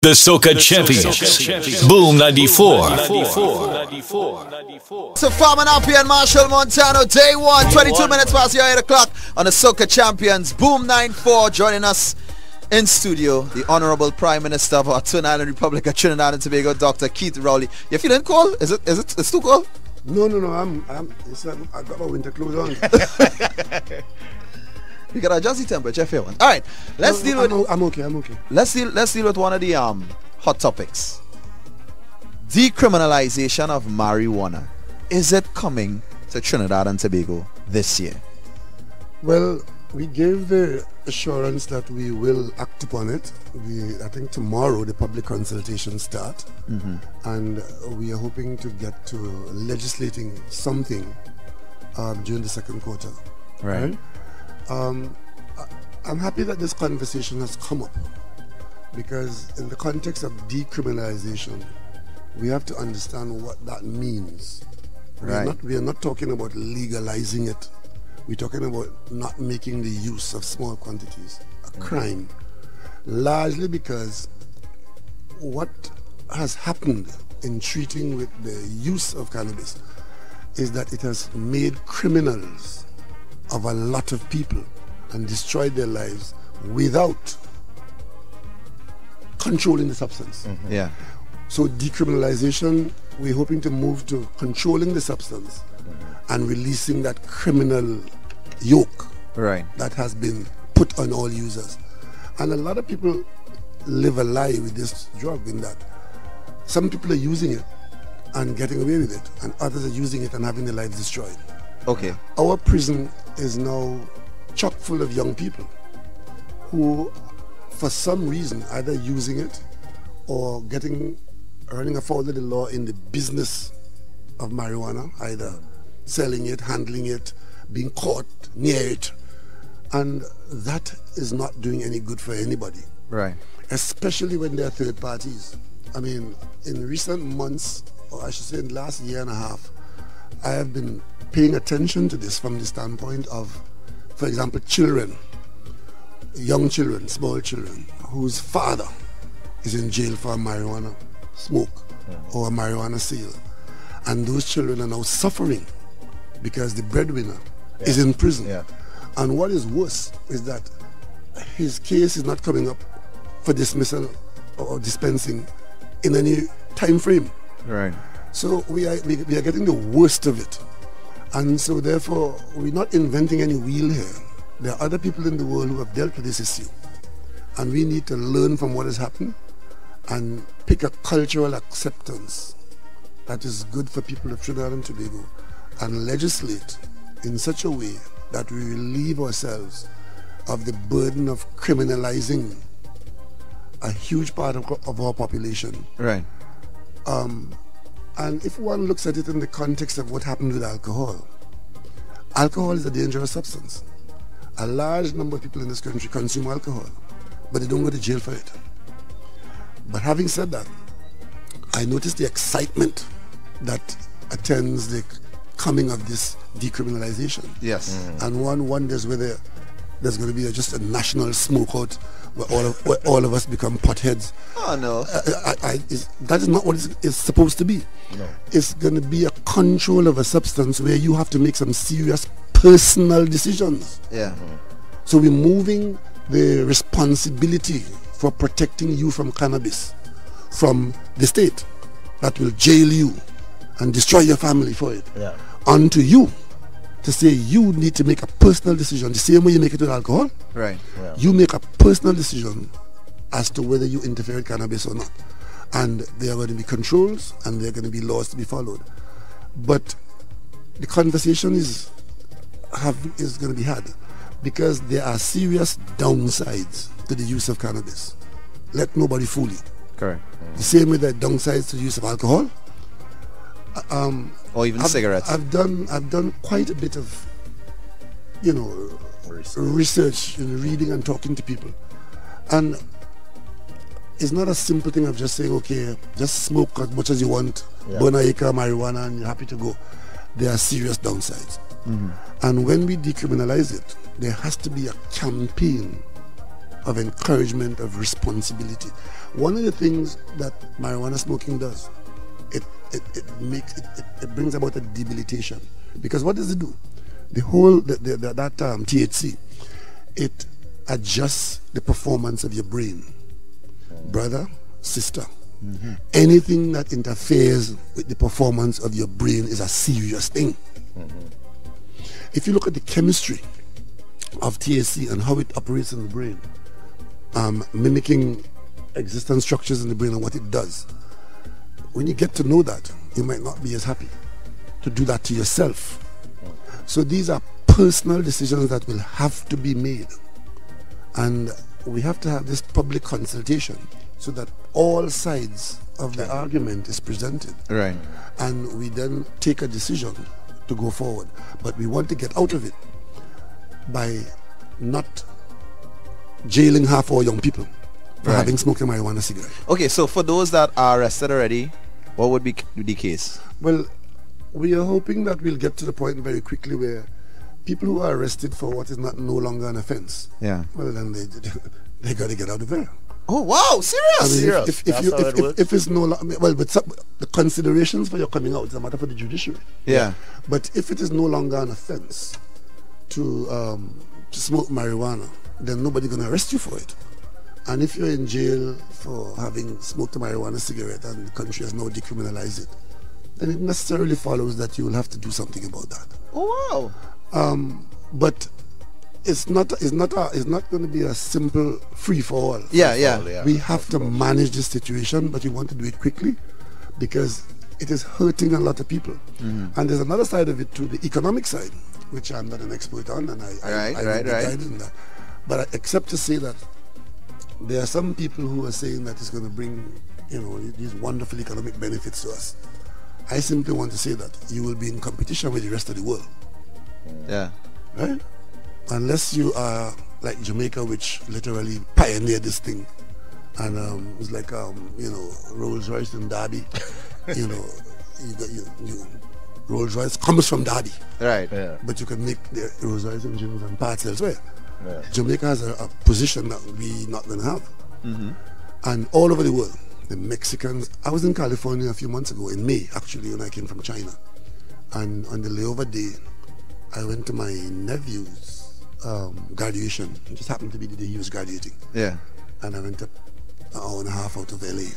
The Soca Champions. Boom 94. So Farman Happy and Marshall Montano, day one, 22 minutes past the 8 o'clock on the Soca Champions. Boom 94 joining us in studio, the Honorable Prime Minister of our Twin Island Republic of Trinidad and Tobago, Dr. Keith Rowley. You feeling cold? It's too cold? No, I got my winter clothes on. You gotta adjust the temperature if you want. All right, let's deal with. I'm okay. Let's deal with one of the hot topics. Decriminalization of marijuana. Is it coming to Trinidad and Tobago this year? Well, we gave the assurance that we will act upon it. I think tomorrow the public consultations start, and we are hoping to get to legislating something during the second quarter. Right. I'm happy that this conversation has come up, because in the context of decriminalization, we have to understand what that means. Right. We are not talking about legalizing it. We're talking about not making the use of small quantities a crime, largely because what has happened in treating with the use of cannabis is that it has made criminals of a lot of people and destroyed their lives without controlling the substance. Yeah. So decriminalization, we're hoping to move to controlling the substance and releasing that criminal yoke that has been put on all users. And a lot of people live a lie with this drug, in that some people are using it and getting away with it, and others are using it and having their lives destroyed. Okay. Our prison is now chock full of young people who, for some reason, either using it or running afoul of the law in the business of marijuana, either selling it, handling it, being caught near it, and that is not doing any good for anybody. Right. Especially when there are third parties. I mean, in recent months, or I should say in the last year and a half, I have been paying attention to this from the standpoint of, for example, children, young children, small children, whose father is in jail for a marijuana smoke or a marijuana sale. And those children are now suffering because the breadwinner is in prison. And what is worse is that his case is not coming up for dismissal or dispensing in any time frame. Right. So we are getting the worst of it. And so therefore, we're not inventing any wheel here. There are other people in the world who have dealt with this issue. And we need to learn from what has happened and pick a cultural acceptance that is good for people of Trinidad and Tobago, and legislate in such a way that we relieve ourselves of the burden of criminalizing a huge part of our population. Right. And if one looks at it in the context of what happened with alcohol, alcohol is a dangerous substance. A large number of people in this country consume alcohol, but they don't go to jail for it. But having said that, I noticed the excitement that attends the coming of this decriminalization. Yes. And one wonders whether there's going to be just a national smoke out where all of us become potheads. Oh no. That is not what it's supposed to be. No. It's going to be a control of a substance where you have to make some serious personal decisions. Yeah. So we're moving the responsibility for protecting you from cannabis from the state that will jail you and destroy your family for it, onto you, to say you need to make a personal decision, the same way you make it with alcohol. Right. Yeah. You make a personal decision as to whether you interfere with cannabis or not. And there are going to be controls and there are going to be laws to be followed. But the conversation is going to be had, because there are serious downsides to the use of cannabis. Let nobody fool you. Correct. The same way there are downsides to the use of alcohol. Or even cigarettes. I've done quite a bit of, research and reading and talking to people, and it's not a simple thing of just saying, okay, just smoke as much as you want, burn an acre of marijuana and you're happy to go. There are serious downsides. And when we decriminalize it, there has to be a campaign of encouragement, of responsibility. One of the things that marijuana smoking does, it brings about a debilitation. Because what does it do? The whole, THC, it adjusts the performance of your brain. Brother, sister, anything that interferes with the performance of your brain is a serious thing. If you look at the chemistry of THC and how it operates in the brain, mimicking existent structures in the brain and what it does, when you get to know that, you might not be as happy to do that to yourself. So these are personal decisions that will have to be made, and we have to have this public consultation so that all sides of the argument is presented, Right. and we then take a decision to go forward. But we want to get out of it by not jailing half our young people for Right. having smoked a marijuana cigarette. Okay, so for those that are arrested already, what would be the case? Well, we are hoping that we'll get to the point very quickly where people who are arrested for what is not no longer an offense, Yeah. well, then they got to get out of there. Oh wow, serious? I mean, Serious? if That's how it works? if it's no well, but the considerations for your coming out is a matter for the judiciary. Yeah. But if it is no longer an offense to smoke marijuana, then nobody's going to arrest you for it. And if you're in jail for having smoked a marijuana cigarette and the country has now decriminalized it, then it necessarily follows that you will have to do something about that. Oh wow. But it's not going to be a simple free for all. Yeah, yeah. Yeah. We have to manage this situation, but we want to do it quickly because it is hurting a lot of people. And there's another side of it too, the economic side, which I'm not an expert on, and I Right, will right, be right. guided in that. But except to say that there are some people who are saying that it's going to bring, these wonderful economic benefits to us. I simply want to say that you will be in competition with the rest of the world, Yeah. right? Unless you are like Jamaica, which literally pioneered this thing, and it was like Rolls Royce and Derby. You got you Rolls Royce comes from Derby, Right. Yeah. but you can make the Rolls Royce engines and parts elsewhere. Yeah. Jamaica has a position that we not going to have, and all over the world, the Mexicans. I was in California a few months ago in May, actually, when I came from China, and on the layover day, I went to my nephew's graduation. It just happened to be the day he was graduating, Yeah. and I went up an hour and a half out of LA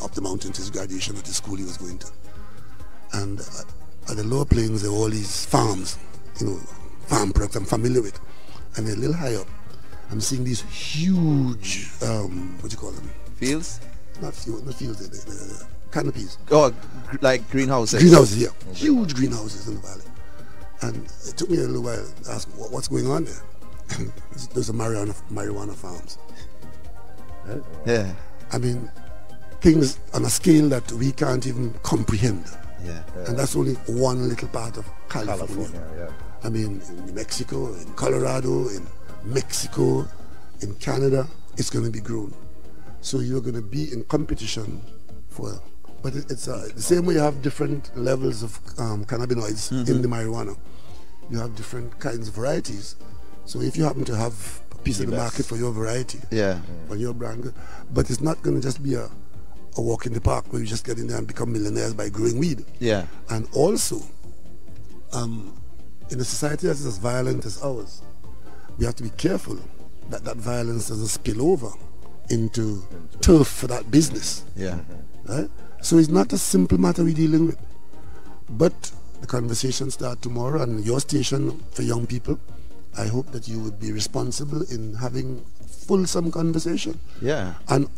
up the mountain to his graduation at the school he was going to. And at the lower plains, there were all these farms, farm products I'm familiar with. And a little higher up, I'm seeing these huge, what do you call them? Fields? Not fields, the canopies. Oh, like greenhouses. Greenhouses, yeah. Huge greenhouses in the valley. And it took me a little while to ask what's going on there. Those are marijuana farms. Right? Yeah. I mean, things on a scale that we can't even comprehend. Yeah. And that's only one little part of California. California, yeah. I mean, in Mexico, in Colorado, in Mexico, in Canada, it's going to be grown. So you're going to be in competition for, but it's the same way you have different levels of cannabinoids in the marijuana. You have different kinds of varieties. So if you happen to have a piece of the market for your variety, Yeah. for your brand, but it's not going to just be a walk in the park where you just get in there and become millionaires by growing weed. Yeah. And also, in a society that's as violent as ours, we have to be careful that that violence doesn't spill over into turf for that business. Yeah. Right? So it's not a simple matter we're dealing with. But the conversation starts tomorrow, and your station for young people, I hope that you would be responsible in having fulsome conversation. Yeah. And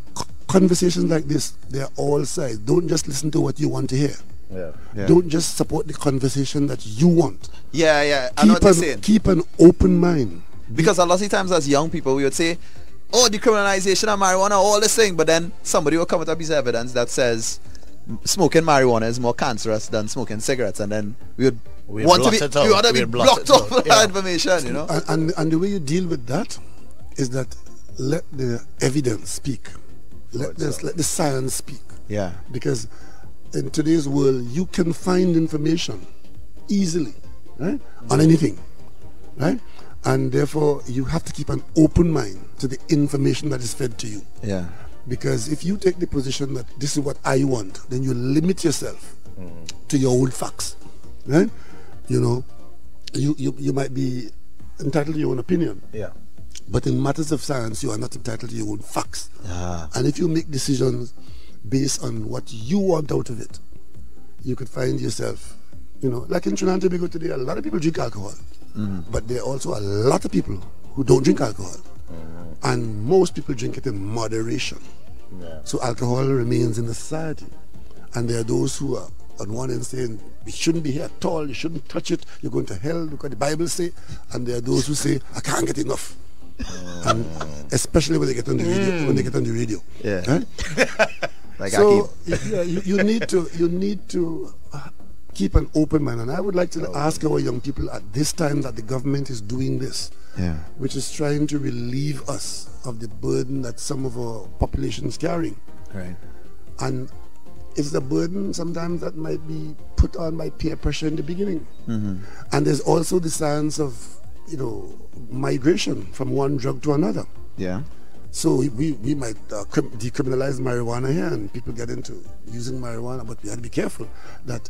conversations like this, they're all sides. Don't just listen to what you want to hear. Yeah. Yeah. Don't just support the conversation that you want. Yeah, yeah. I know what you're saying. Keep an open mind. Because a lot of times as young people, we would say, oh, decriminalization of marijuana, all this thing. But then somebody will come with a piece of evidence that says smoking marijuana is more cancerous than smoking cigarettes. And then we want to be blocked off that information, And the way you deal with that is that let the evidence speak. Let the science speak. Yeah. Because in today's world, you can find information easily, right, on anything, right? And therefore, you have to keep an open mind to the information that is fed to you. Yeah. Because if you take the position that this is what I want, then you limit yourself to your own facts. Right? You know, you might be entitled to your own opinion. Yeah. But in matters of science, you are not entitled to your own facts. Ah. And if you make decisions based on what you want out of it, you could find yourself, you know, like in Trinidad and Tobago today, a lot of people drink alcohol. But there are also a lot of people who don't drink alcohol. And most people drink it in moderation. Yeah. So alcohol remains in the society. And there are those who are on one end saying, we shouldn't be here at all, you shouldn't touch it, you're going to hell, look what the Bible say. And there are those who say, I can't get enough. And especially when they get on the radio. Yeah. Right? Like So Akeem. you need to keep an open mind. And I would like to ask our young people at this time that the government is doing this, Yeah. which is trying to relieve us of the burden that some of our population is carrying. Right. And it's a burden sometimes that might be put on by peer pressure in the beginning. And there's also the science of, you know, migration from one drug to another. Yeah. So we might decriminalize marijuana here and people get into using marijuana, but we have to be careful that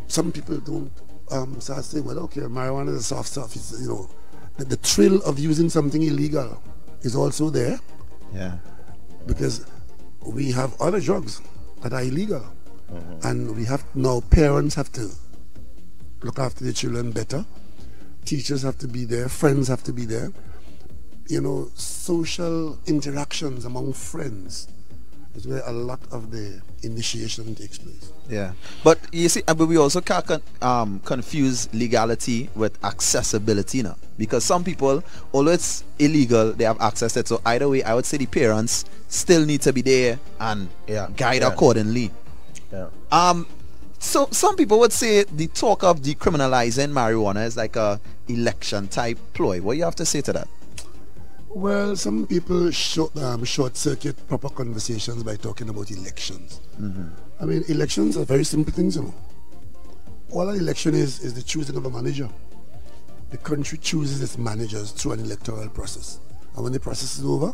some people don't start saying, well, okay, marijuana is a soft stuff. It's, you know, the thrill of using something illegal is also there, Yeah. because we have other drugs that are illegal. And we have now, parents have to look after their children better. Teachers have to be there, friends have to be there. You know, social interactions among friends is where a lot of the initiation takes place. Yeah. But you see, but we also can't confuse legality with accessibility now. Because some people, although it's illegal, they have access to it. So either way, I would say the parents still need to be there and guide accordingly. Yeah. So some people would say the talk of decriminalizing marijuana is like a election type ploy. What do you have to say to that? Well, some people short circuit proper conversations by talking about elections. I mean, elections are very simple things, you know. All an election is the choosing of a manager. The country chooses its managers through an electoral process. And when the process is over,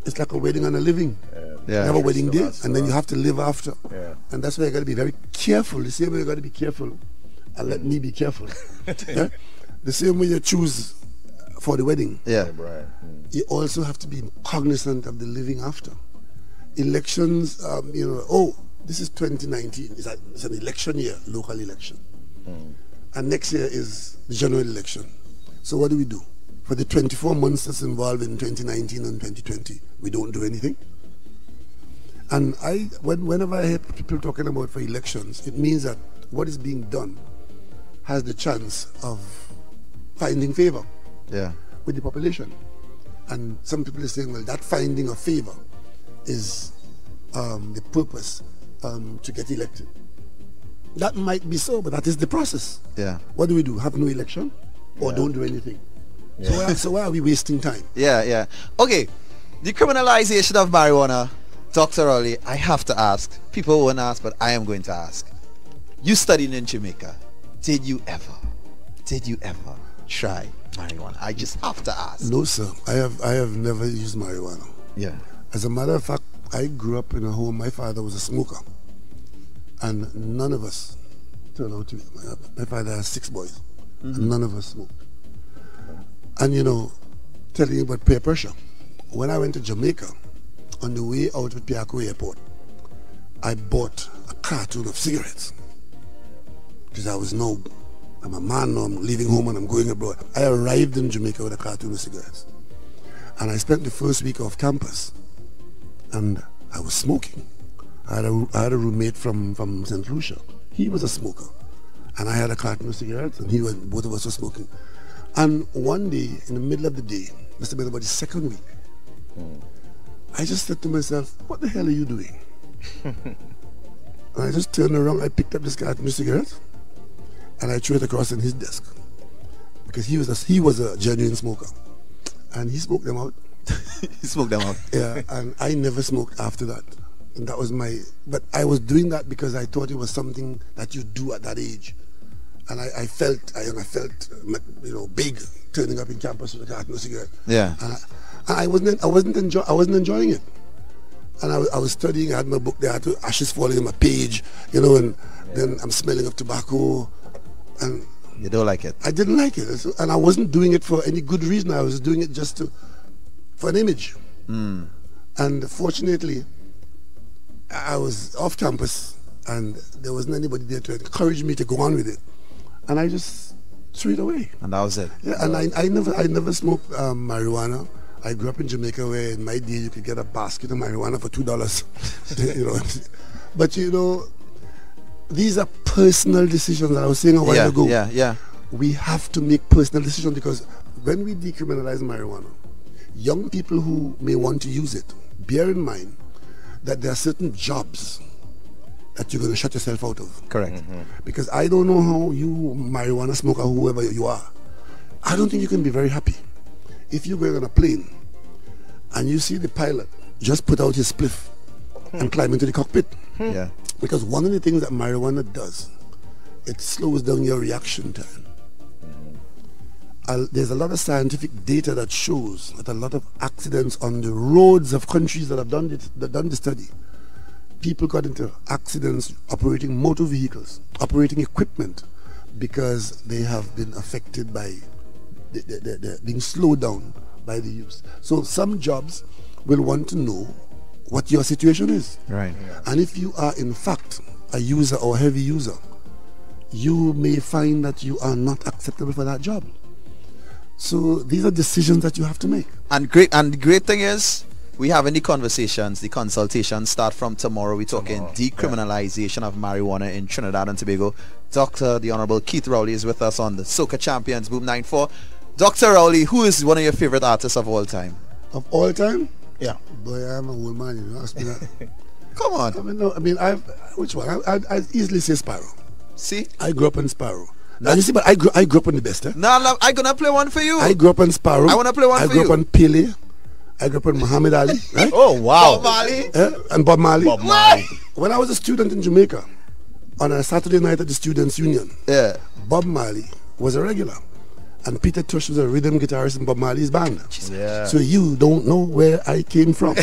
it's like a wedding and a living. You have a wedding day, and then you have to live after. Yeah. And that's why you got to be very careful. The same way you got to be careful, and let me be careful. Yeah? The same way you choose for the wedding, Yeah. Right. you also have to be cognizant of the living after. Elections, you know, oh, this is 2019. It's an election year, local election. And next year is the general election. So what do we do? For the 24 months that's involved in 2019 and 2020, we don't do anything. And whenever I hear people talking about for elections, it means that what is being done has the chance of finding favor Yeah. with the population. And some people are saying, well, that finding of favor is the purpose to get elected. That might be so, but that is the process. Yeah. What do we do? Have no election or don't do anything? So why are we wasting time? Yeah, yeah. Okay, decriminalization of marijuana. Dr. Rowley, I have to ask. People won't ask, but I am going to ask. You studied in Jamaica. Did you ever try marijuana? I just have to ask. No, sir. I have never used marijuana. Yeah. As a matter of fact, I grew up in a home. My father was a smoker, and none of us turned out to be. My father has 6 boys, and none of us smoked. And you know, telling you about peer pressure. When I went to Jamaica, on the way out of Piaco Airport, I bought a carton of cigarettes because I'm a man now, I'm leaving home and I'm going abroad. I arrived in Jamaica with a carton of cigarettes. And I spent the first week off campus and I was smoking. I had a roommate from St. Lucia. He was a smoker. And I had a carton of cigarettes and both of us were smoking. And one day, in the middle of the day, must have been about the second week, I just said to myself, what the hell are you doing? And I just turned around, I picked up this carton of cigarettes and I threw it across on his desk. Because he was a genuine smoker. And he smoked them out. He smoked them out. Yeah, and I never smoked after that. And that was but I was doing that because I thought it was something that you do at that age. And I felt, big turning up in campus with a carton of cigarette. Yeah. And I wasn't enjoying it. And I was studying. I had my book there. I had ashes falling on my page, and then I'm smelling of tobacco, and you don't like it. I didn't like it, and I wasn't doing it for any good reason. I was doing it just for an image. And fortunately, I was off campus, and there wasn't anybody there to encourage me to go on with it, and I just threw it away. And that was it. Yeah, and I never smoked marijuana. I grew up in Jamaica, where in my day you could get a basket of marijuana for $2. But these are personal decisions. I was saying a while ago. Yeah. We have to make personal decisions, because when we decriminalize marijuana, young people who may want to use it, bear in mind that there are certain jobs that you're going to shut yourself out of. Correct. Because I don't know how you, marijuana smoker, whoever you are, I don't think you can be very happy if you're going on a plane and you see the pilot just put out his spliff and climb into the cockpit. Yeah. Because one of the things that marijuana does, it slows down your reaction time. There's a lot of scientific data that shows that a lot of accidents on the roads of countries that have done the study, people got into accidents operating motor vehicles, operating equipment, because they have been affected by being slowed down by the use. So some jobs will want to know what your situation is. Right. And if you are in fact a user or a heavy user, you may find that you are not acceptable for that job. So these are decisions that you have to make. And the great thing is, we having the conversations, the consultations start from tomorrow. We're talking decriminalization of marijuana in Trinidad and Tobago. Dr. the Honorable Keith Rowley is with us on the Soca Champions Boom 94. Dr. Rowley, who is one of your favorite artists of all time? Of all time? Yeah. Boy, I'm an old man, ask me that. Come on. Which one? I'd easily say Sparrow. See? I grew up in Sparrow. Now you see, but I grew up on the best. No, I'm gonna play one for you. I grew up on Sparrow. I wanna play one for you. I grew up on Pele. I grew up on Muhammad Ali. Right? Oh, wow. Bob Marley. And Bob Marley. Bob Marley. When I was a student in Jamaica, on a Saturday night at the Students' Union, Bob Marley was a regular. And Peter Tush was a rhythm guitarist in Bob Marley's band. Yeah. So you don't know where I came from.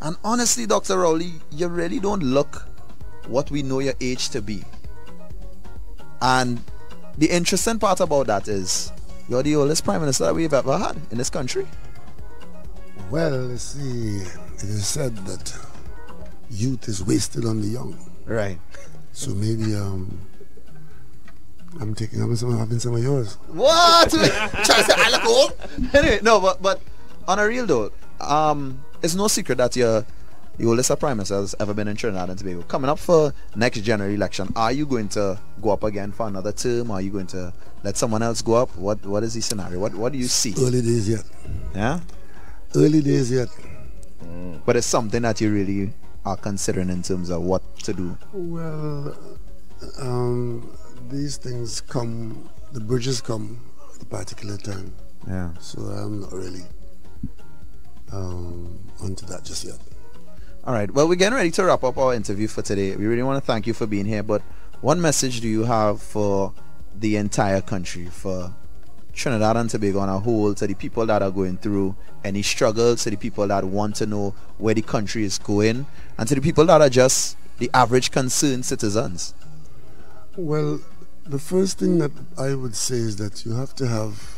And honestly, Dr. Rowley, you really don't look what we know your age to be. And the interesting part about that is, you're the oldest prime minister that we've ever had in this country. Well, you see, it is said that youth is wasted on the young. Right. So maybe I'm having some of yours. What? Trying to say I look old? Anyway, no, but on a real though, it's no secret that you're the oldest prime minister has ever been in Trinidad and Tobago. Coming up for next general election, are you going to go up again for another term? Or are you going to let someone else go up? What is the scenario? What do you see? Early days yet. Yeah? Early days yet. But it's something that you really are considering in terms of what to do. Well, these things come, the bridges come at a particular time. Yeah. So I'm not really onto that just yet. All right. Well, we're getting ready to wrap up our interview for today. We really want to thank you for being here. But what message do you have for the entire country, for Trinidad and Tobago on a whole, to the people that are going through any struggles, to the people that want to know where the country is going, and to the people that are just the average concerned citizens? Well, the first thing that I would say is that you have to have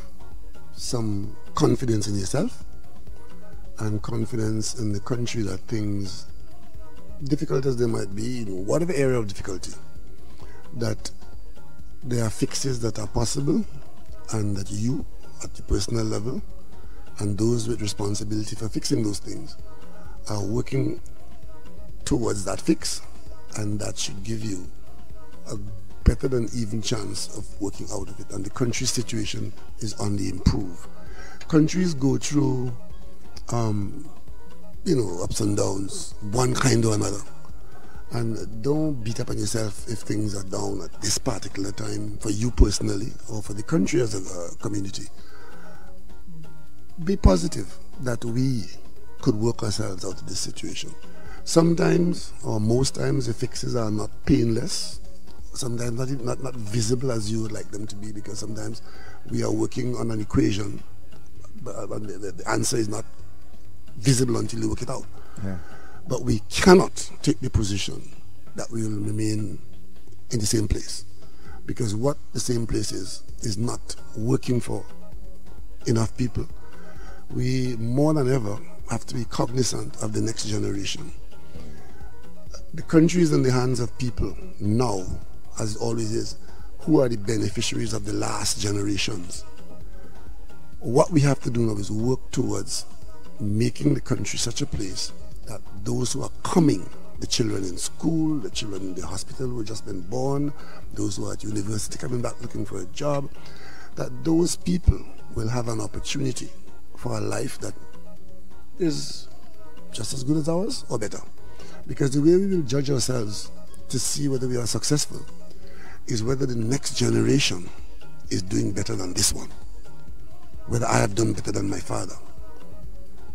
some confidence in yourself and confidence in the country, that things, difficult as they might be, in whatever area of difficulty, that there are fixes that are possible, and that you, at the personal level, and those with responsibility for fixing those things, are working towards that fix, and that should give you a better than even chance of working out of it. And the country's situation is on the improve. Countries go through ups and downs, one kind or another. And don't beat up on yourself if things are down at this particular time for you personally or for the country as a community. Be positive that we could work ourselves out of this situation. Sometimes, or most times, the fixes are not painless sometimes not visible as you would like them to be, because sometimes we are working on an equation, but the answer is not visible until you work it out. Yeah. But we cannot take the position that we will remain in the same place, because what the same place is not working for enough people. We more than ever have to be cognizant of the next generation. The country is in the hands of people now, as it always is, who are the beneficiaries of the last generations. What we have to do now is work towards making the country such a place that those who are coming, the children in school, the children in the hospital who have just been born, those who are at university coming back looking for a job, that those people will have an opportunity for a life that is just as good as ours or better. Because the way we will judge ourselves to see whether we are successful is whether the next generation is doing better than this one, whether I have done better than my father,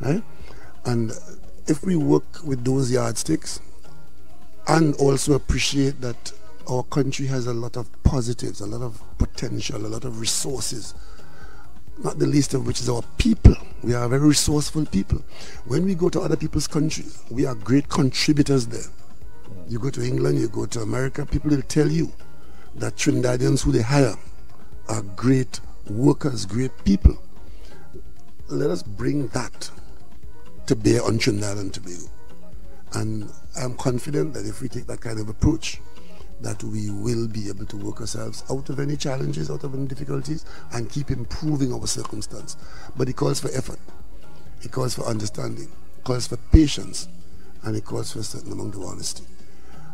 right? And if we work with those yardsticks and also appreciate that our country has a lot of positives, a lot of potential, a lot of resources, not the least of which is our people. We are a very resourceful people. When we go to other people's countries, we are great contributors there. You go to England, you go to America, people will tell you that Trinidadians who they hire are great workers, great people. Let us bring that to bear on Trinidad and Tobago. And I'm confident that if we take that kind of approach, that we will be able to work ourselves out of any challenges, out of any difficulties, and keep improving our circumstance. But it calls for effort, it calls for understanding, it calls for patience, and it calls for a certain amount of honesty.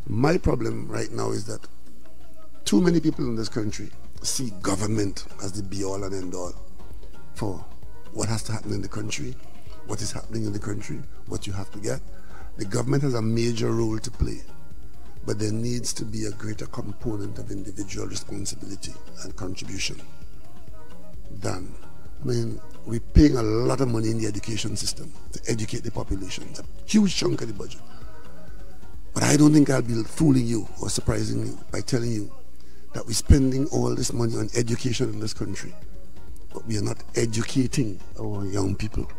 My problem right now is that too many people in this country see government as the be-all and end-all for what has to happen in the country, what is happening in the country, what you have to get. The government has a major role to play, but there needs to be a greater component of individual responsibility and contribution than, I mean, we're paying a lot of money in the education system to educate the population. It's a huge chunk of the budget. But I don't think I'll be fooling you or surprising you by telling you that we're spending all this money on education in this country, but we are not educating our young people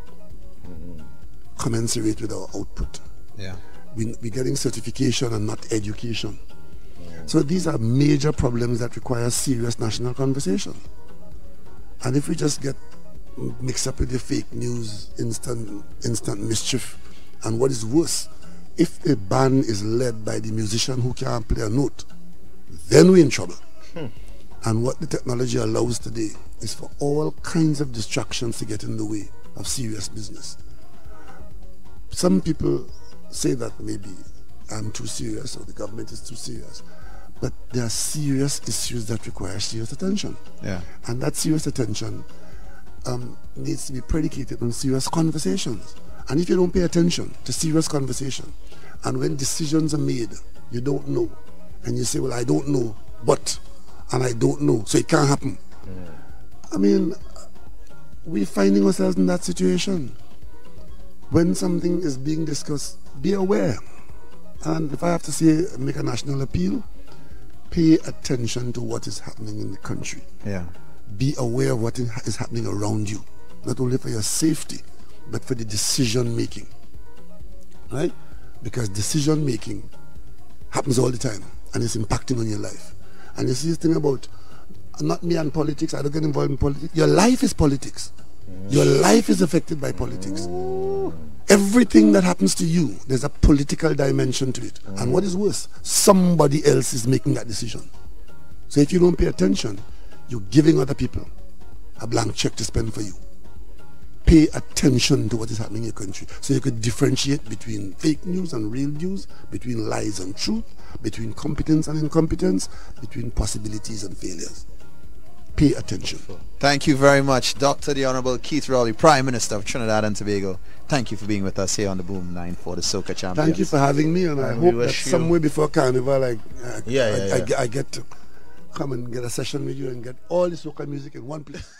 commensurate with our output. Yeah. We're getting certification and not education. So these are major problems that require serious national conversation. And if we just get mixed up with the fake news, instant mischief, and what is worse, if the band is led by the musician who can't play a note, then we're in trouble. And what the technology allows today is for all kinds of distractions to get in the way of serious business. Some people say that maybe I'm too serious or the government is too serious, but there are serious issues that require serious attention. Yeah. And that serious attention needs to be predicated on serious conversations. And if you don't pay attention to serious conversation, and when decisions are made, you don't know, and you say, well, I don't know, but, and I don't know, so it can't happen. I mean, we're finding ourselves in that situation. When something is being discussed, be aware. And if I have to say, make a national appeal, pay attention to what is happening in the country. Yeah. Be aware of what is happening around you, not only for your safety, but for the decision making. Right? Because decision making happens all the time and it's impacting on your life. And you see this thing about, not me and politics, I don't get involved in politics. Your life is politics. Your life is affected by politics. Everything that happens to you, there's a political dimension to it. And what is worse, somebody else is making that decision. So if you don't pay attention, you're giving other people a blank check to spend for you. Pay attention to what is happening in your country so you could differentiate between fake news and real news, between lies and truth, between competence and incompetence, between possibilities and failures. Pay attention. Thank you very much, Dr. the Honorable Keith Rowley, Prime Minister of Trinidad and Tobago. Thank you for being with us here on the Boom 94, the Soca Champions. Thank you for having me, and I hope that somewhere before Carnival I get to come and get a session with you and get all the soca music in one place.